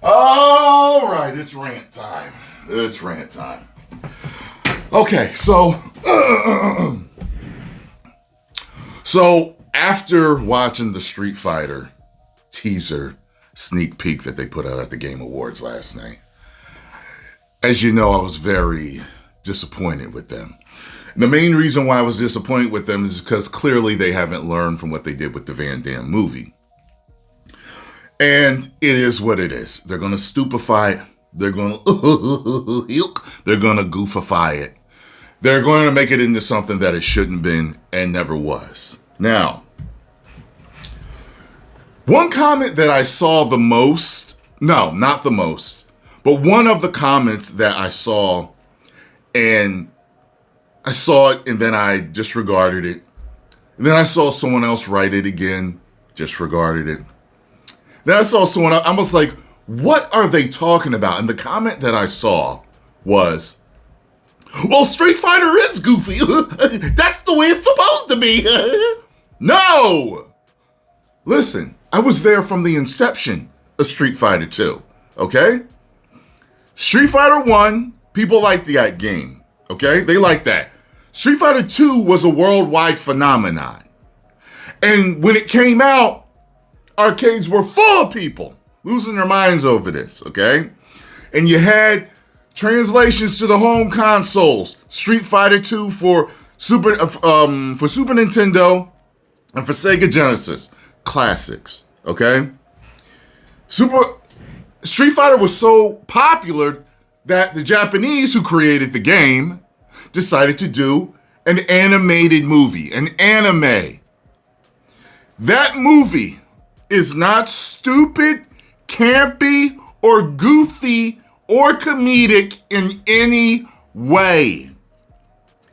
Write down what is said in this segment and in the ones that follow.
All right, it's rant time. It's rant time. Okay, so after watching the Street Fighter teaser sneak peek that they put out at the Game Awards last night, as you know, I was very disappointed with them. And the main reason why I was disappointed with them is because clearly they haven't learned from what they did with the Van Damme movie. And it is what it is. They're going to stupefy it. They're going to goofify it. They're going to make it into something that it shouldn't been and never was. Now, one comment that I saw the most, no, not the most, but one of the comments that I saw, and I saw it and then I disregarded it. And then I saw someone else write it again, disregarded it. Then I saw someone else, I was like, what are they talking about? And the comment that I saw was, well, Street Fighter is goofy. That's the way it's supposed to be. No! Listen, I was there from the inception of Street Fighter 2, okay? Street Fighter 1, people like that game, okay? They like that. Street Fighter 2 was a worldwide phenomenon. And when it came out, arcades were full of people losing their minds over this, okay? And you had translations to the home consoles. Street Fighter 2 for Super Nintendo and for Sega Genesis. Classics, okay? Street Fighter was so popular that the Japanese who created the game decided to do an animated movie, an anime. That movie is not stupid, campy, or goofy, or comedic in any way.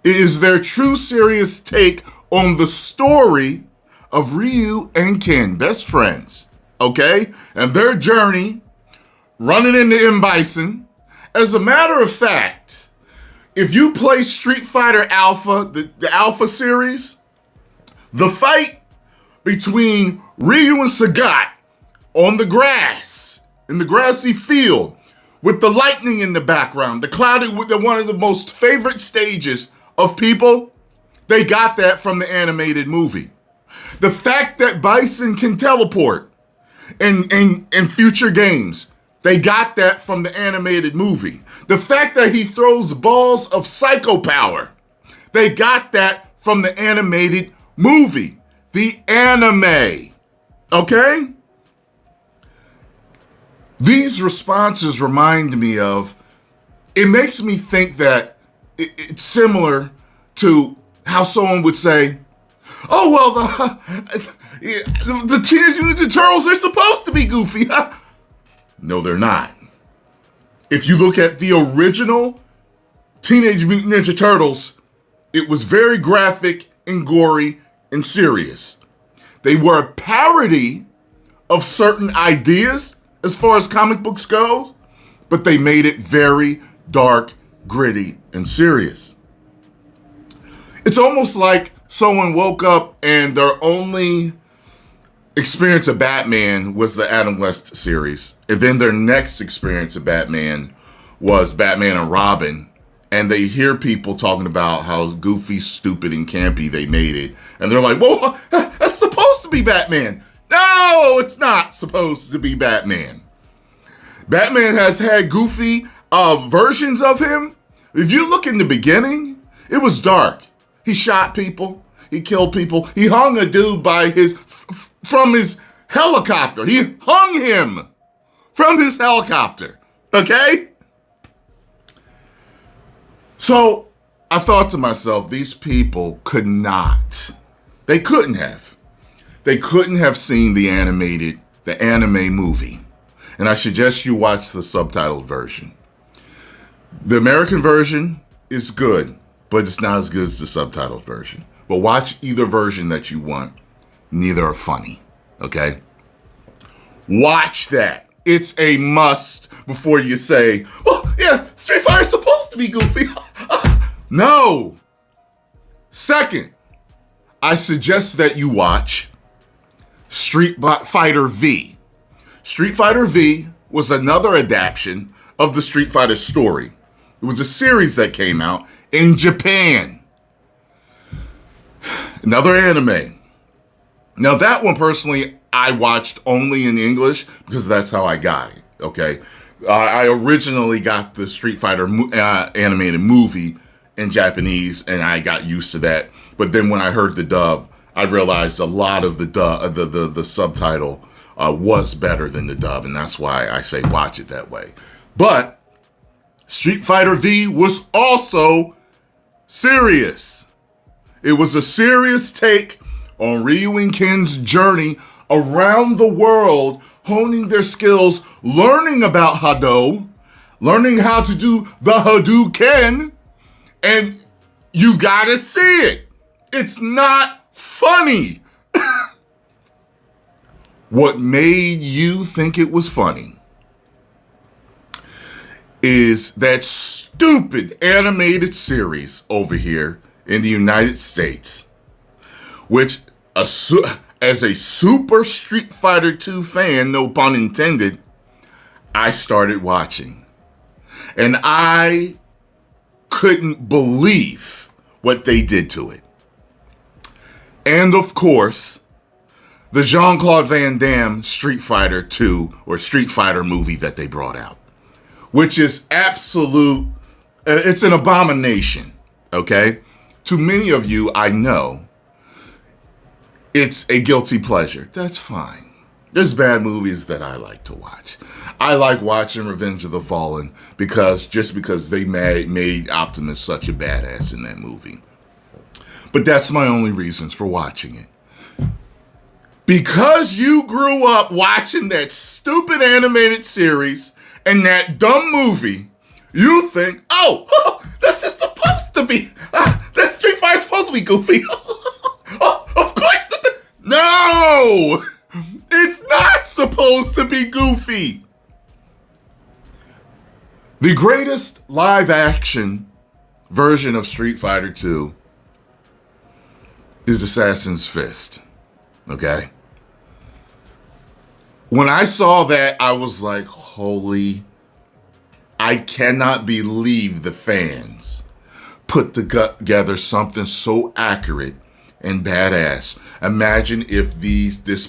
It is their true serious take on the story of Ryu and Ken, best friends, okay? And their journey running into M. Bison. As a matter of fact, if you play Street Fighter Alpha, the Alpha series, the fight between Ryu and Sagat on the grass, in the grassy field, with the lightning in the background, the clouded with one of the most favorite stages of people, they got that from the animated movie. The fact that Bison can teleport in future games, they got that from the animated movie. The fact that he throws balls of psycho power, they got that from the animated movie. The anime. Okay? These responses remind me of, it makes me think that it's similar to how someone would say, oh, well, the Teenage Mutant Ninja Turtles are supposed to be goofy. No, they're not. If you look at the original Teenage Mutant Ninja Turtles, it was very graphic and gory and serious. They were a parody of certain ideas as far as comic books go, but they made it very dark, gritty, and serious. It's almost like someone woke up and their only experience of Batman was the Adam West series. And then their next experience of Batman was Batman and Robin. And they hear people talking about how goofy, stupid, and campy they made it. And they're like, well, that's supposed to be Batman. No, it's not supposed to be Batman. Batman has had goofy versions of him. If you look in the beginning, it was dark. He shot people. He killed people. He hung a dude from his helicopter. He hung him from his helicopter. Okay? So I thought to myself, these people couldn't have seen the anime movie. And I suggest you watch the subtitled version. The American version is good, but it's not as good as the subtitled version. But watch either version that you want. Neither are funny, okay? Watch that. It's a must before you say, well, yeah, Street Fighter's supposed to be goofy. No. Second, I suggest that you watch Street Fighter V. Street Fighter V was another adaptation of the Street Fighter story. It was a series that came out in Japan. Another anime. Now that one personally, I watched only in English because that's how I got it, okay? I originally got the Street Fighter animated movie in Japanese, and I got used to that. But then when I heard the dub, I realized a lot of the subtitle was better than the dub, and that's why I say watch it that way. But Street Fighter V was also serious. It was a serious take on Ryu and Ken's journey around the world, honing their skills, learning about Hado, learning how to do the Hadouken, and you gotta see it. It's not funny. What made you think it was funny is that stupid animated series over here in the United States, which as a super Street Fighter 2 fan, no pun intended, I started watching. And I couldn't believe what they did to it. And of course, the Jean-Claude Van Damme Street Fighter 2 or Street Fighter movie that they brought out, which is absolute, it's an abomination, okay? To many of you, I know, it's a guilty pleasure. That's fine. There's bad movies that I like to watch. I like watching Revenge of the Fallen because they made Optimus such a badass in that movie. But that's my only reasons for watching it. Because you grew up watching that stupid animated series and that dumb movie, you think, oh, this is supposed to be, that Street Fighter's supposed to be goofy. Oh, of course. No! It's not supposed to be goofy. The greatest live action version of Street Fighter 2 is Assassin's Fist. Okay? When I saw that, I was like, holy, I cannot believe the fans put together something so accurate and badass. Imagine if this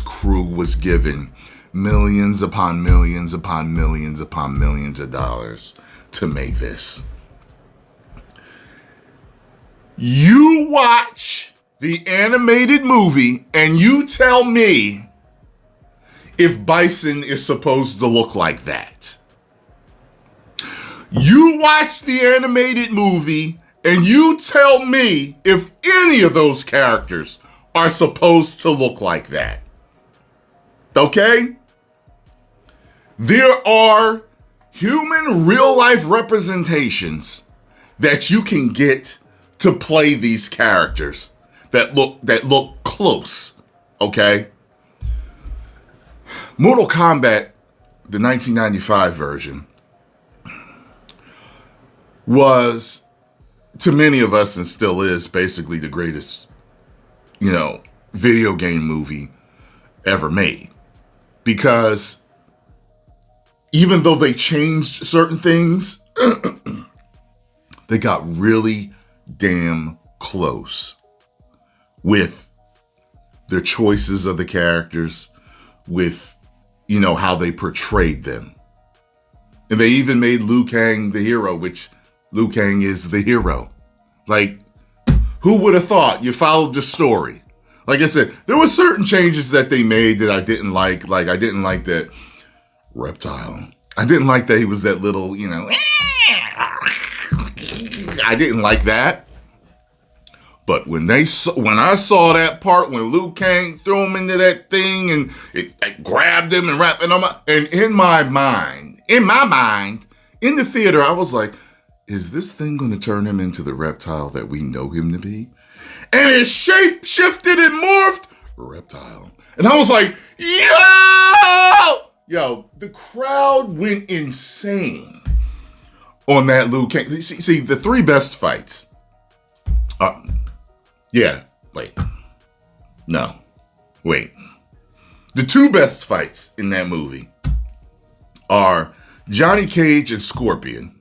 crew was given millions upon millions upon millions upon millions of dollars to make this. You watch the animated movie and you tell me if Bison is supposed to look like that. You watch the animated movie and you tell me if any of those characters are supposed to look like that. Okay? There are human real-life representations that you can get to play these characters that look close. Okay? Mortal Kombat, the 1995 version, was, to many of us, and still is, basically the greatest, video game movie ever made. Because even though they changed certain things, they got really damn close with their choices of the characters, with, how they portrayed them. And they even made Liu Kang the hero, which Liu Kang is the hero. Like, who would have thought? You followed the story. Like I said, there were certain changes that they made that I didn't like. Like, I didn't like that reptile. I didn't like that he was that little, I didn't like that. But when I saw that part when Liu Kang threw him into that thing and it grabbed him and wrapped him up, and in my mind, in the theater, I was like, is this thing going to turn him into the reptile that we know him to be? And his shape shifted and morphed. Reptile. And I was like, yo, the crowd went insane on that Liu Kang. See, the three best fights. The two best fights in that movie are Johnny Cage and Scorpion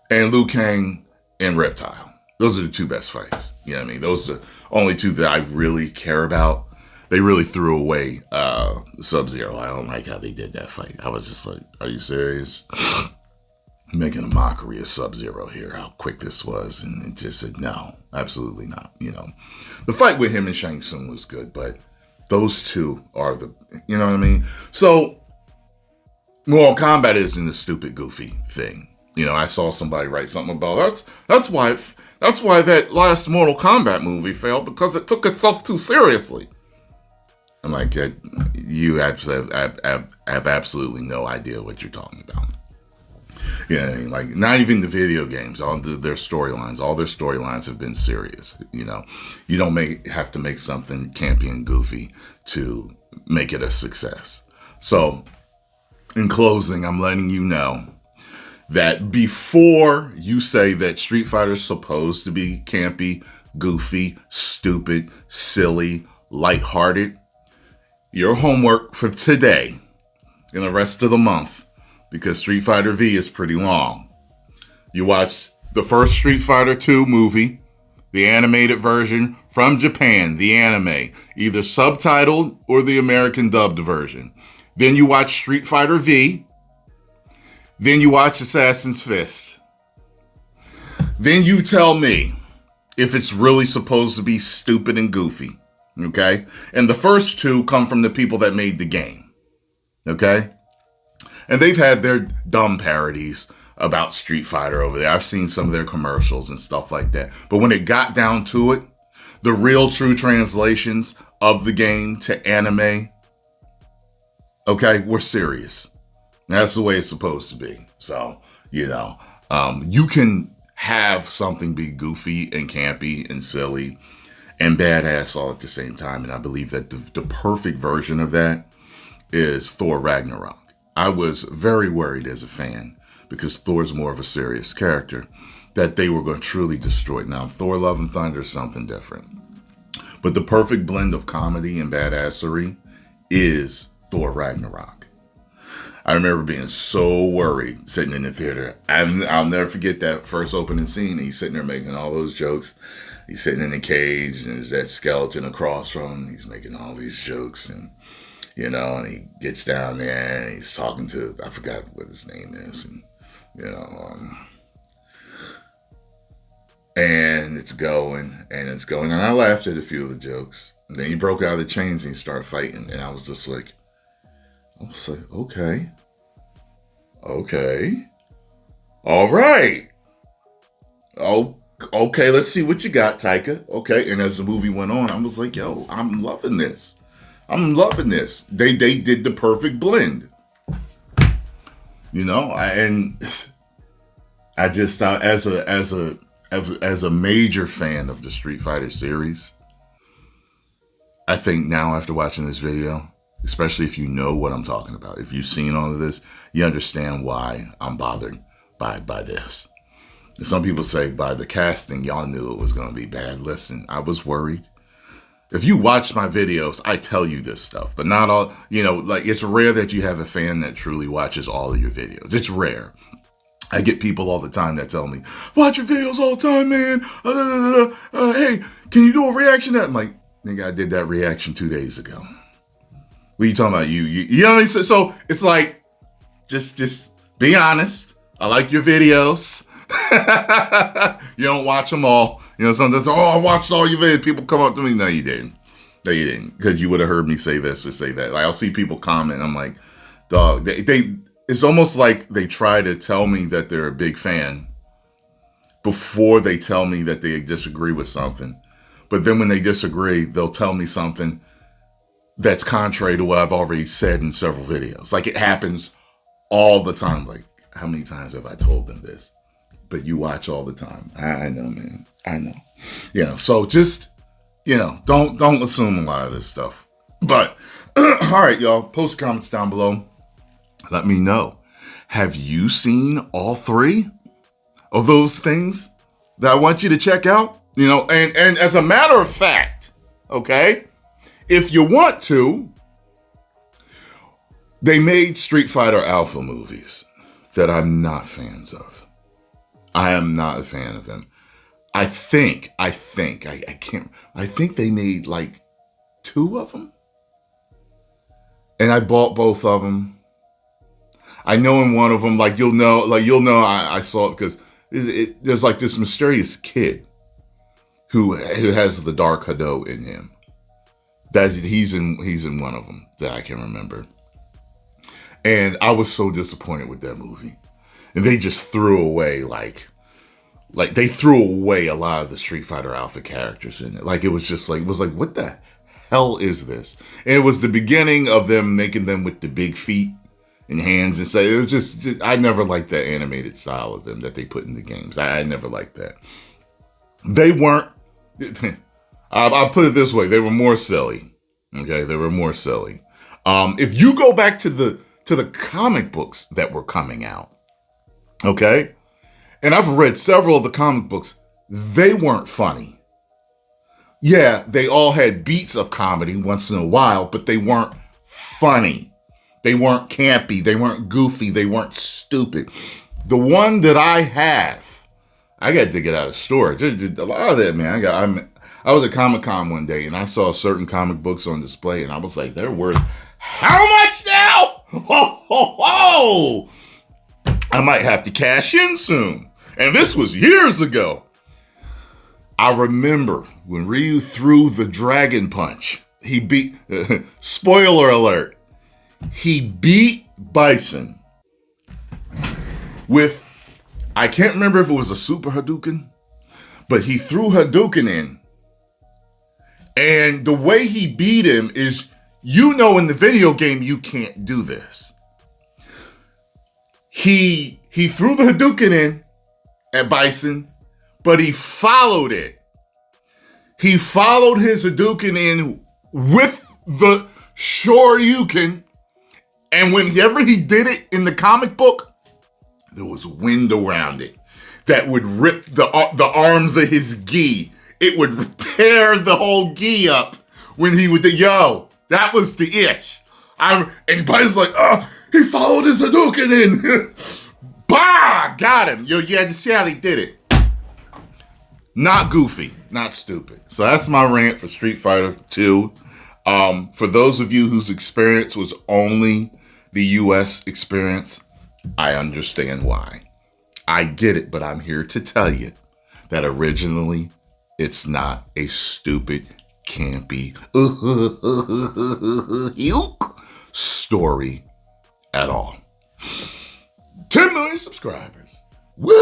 and Liu Kang and Reptile. Those are the two best fights. You know what I mean? Those are the only two that I really care about. They really threw away Sub-Zero. I don't like how they did that fight. I was just like, are you serious? Making a mockery of Sub-Zero here, how quick this was. And it just said, no, absolutely not. You know, the fight with him and Shang Tsung was good, but those two are the, you know what I mean? So, Mortal Kombat isn't a stupid, goofy thing. You know, I saw somebody write something about that's why that last Mortal Kombat movie failed, because it took itself too seriously. I'm like, you have absolutely no idea what you're talking about. Yeah, I mean, like, not even the video games, all their storylines have been serious. You know, you don't have to make something campy and goofy to make it a success. So, in closing, I'm letting you know that before you say that Street Fighter is supposed to be campy, goofy, stupid, silly, lighthearted, your homework for today and the rest of the month, because Street Fighter V is pretty long. You watch the first Street Fighter 2 movie, the animated version from Japan, the anime, either subtitled or the American dubbed version. Then you watch Street Fighter V. Then you watch Assassin's Fist. Then you tell me if it's really supposed to be stupid and goofy. Okay? And the first two come from the people that made the game. Okay? And they've had their dumb parodies about Street Fighter over there. I've seen some of their commercials and stuff like that. But when it got down to it, the real true translations of the game to anime, okay, we're serious. That's the way it's supposed to be. So, you know, you can have something be goofy and campy and silly and badass all at the same time. And I believe that the perfect version of that is Thor Ragnarok. I was very worried as a fan, because Thor's more of a serious character, that they were going to truly destroy it. Now, Thor Love and Thunder is something different. But the perfect blend of comedy and badassery is Thor Ragnarok. I remember being so worried sitting in the theater. I'll never forget that first opening scene. He's sitting there making all those jokes. He's sitting in the cage, and there's that skeleton across from him. He's making all these jokes, and you know, and he gets down there and he's talking to, I forgot what his name is, and you know, and it's going, and I laughed at a few of the jokes. And then he broke out of the chains and he started fighting, and I was just like, okay, all right, okay, let's see what you got, Taika. Okay, and as the movie went on, I was like, yo, I'm loving this. They did the perfect blend. You know, I just thought, as a major fan of the Street Fighter series, I think now after watching this video, especially if you know what I'm talking about, if you've seen all of this, you understand why I'm bothered by this. And some people say by the casting, y'all knew it was going to be bad. Listen, I was worried. If you watch my videos, I tell you this stuff, but not all, you know, like, it's rare that you have a fan that truly watches all of your videos. It's rare. I get people all the time that tell me, watch your videos all the time, man. Hey, can you do a reaction to that? I'm like, nigga, I did that reaction 2 days ago. What are you talking about? You know what I mean? So it's like, just be honest. I like your videos. You don't watch them all. You know, sometimes, I watched all your videos. People come up to me. No, you didn't. Because you would have heard me say this or say that. Like, I'll see people comment. I'm like, dog, it's almost like they try to tell me that they're a big fan before they tell me that they disagree with something. But then when they disagree, they'll tell me something that's contrary to what I've already said in several videos. Like, it happens all the time. Like, how many times have I told them this? But you watch all the time. I know, man. I know. You know, so just, you know, don't assume a lot of this stuff. But, all right, y'all, post comments down below. Let me know. Have you seen all three of those things that I want you to check out? You know, and as a matter of fact, okay, if you want to, They made Street Fighter Alpha movies that I'm not fans of. I am not a fan of them. I think they made like 2 of them. And I bought both of them. I know in one of them, you'll know I saw it because there's like this mysterious kid who has the dark Hado in him. That he's in one of them that I can remember. And I was so disappointed with that movie. And they just threw away they threw away a lot of the Street Fighter Alpha characters in it. It was like, what the hell is this? And it was the beginning of them making them with the big feet and hands and stuff. It was just I never liked that animated style of them that they put in the games. I never liked that. They weren't, I'll put it this way, they were more silly. Okay, they were more silly. If you go back to the comic books that were coming out, okay? And I've read several of the comic books. They weren't funny. Yeah, they all had beats of comedy once in a while, but they weren't funny. They weren't campy. They weren't goofy. They weren't stupid. The one that I have, I got to dig it out of storage. A lot of that, man. I was at Comic-Con one day and I saw certain comic books on display and I was like, they're worth how much now? Ho, ho, ho! I might have to cash in soon. And this was years ago. I remember when Ryu threw the Dragon Punch. He beat, spoiler alert, he beat Bison with, I can't remember if it was a Super Hadouken, but he threw Hadouken in. And the way he beat him is, in the video game, you can't do this. He threw the Hadouken in at Bison, but he followed it. He followed his Hadouken in with the Shoryuken, and whenever he did it in the comic book, there was wind around it that would rip the arms of his gi. It would tear the whole gi up when he would that was the ish. And Bison's like, he followed his Hadouken in. Bah! Got him. You had to see how they did it. Not goofy, not stupid. So that's my rant for Street Fighter 2. For those of you whose experience was only the US experience, I understand why. I get it, but I'm here to tell you that originally it's not a stupid, campy story at all. 10 million subscribers. Woo!